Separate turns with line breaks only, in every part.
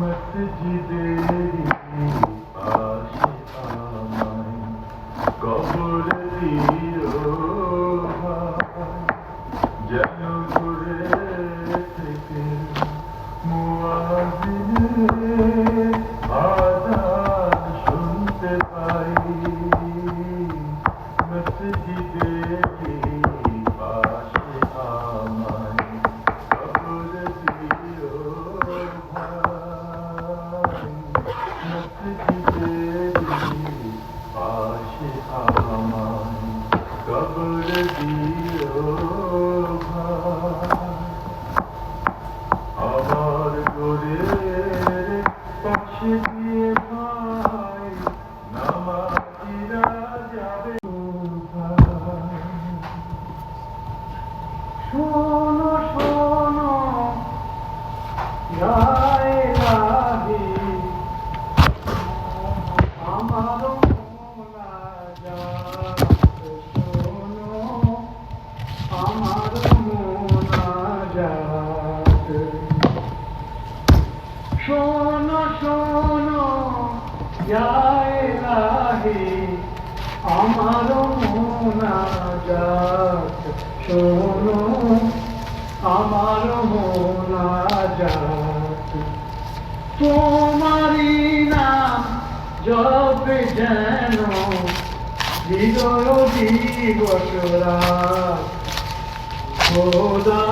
মসজিদেরি পাশে আমায় কবর দিও ভাই, যেন ঘুরে থেকে মুয়াজ্জিনের আযান শুনতে পাই। মসজিদেরি পাশে আমায় কবর দিও ভাই, মসজিদেরি পাশে আমায় কবর দিও ভাই। আমার ঘরের পাশে দিয়ে ভাই নামাজিরা যাবে ভাই। শোনো শোনো ইয়া ইলাহি, আমার মুনাজাত শোনো, আমার মুনাজাত শোনো শোনো ইয়া ইলাহি, আমার মুনাজাত শোনো, আমার মুনাজাত। তোমারি নাম জপে যেন হৃদয় দিবস রাত, খোদা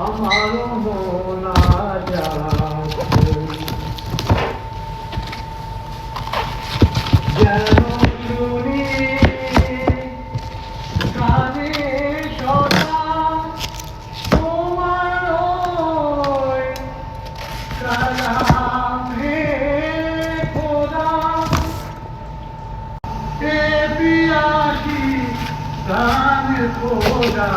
আমার মুনাজাত যেন শুনি কানে সদা তোমার ওই কালাম হে খোদা। এ পিয়াসী প্রাণ খোদা,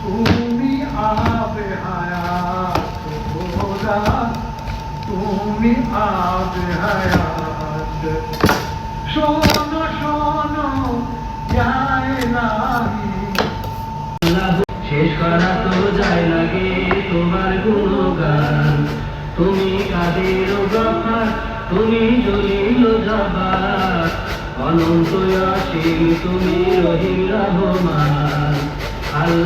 তুমি আবে হায়াত খোদা, তুমি আবে হায়াত। শোনো শোনো ইয়া ইলাহি,
শেষ করা তো যায় লাগে তোমার গুণগান। তুমি কাদের গফার, তুমি জলিল জব্বার, অনন্ত অসীম তুমি রহিম রহমান। আল্লাহ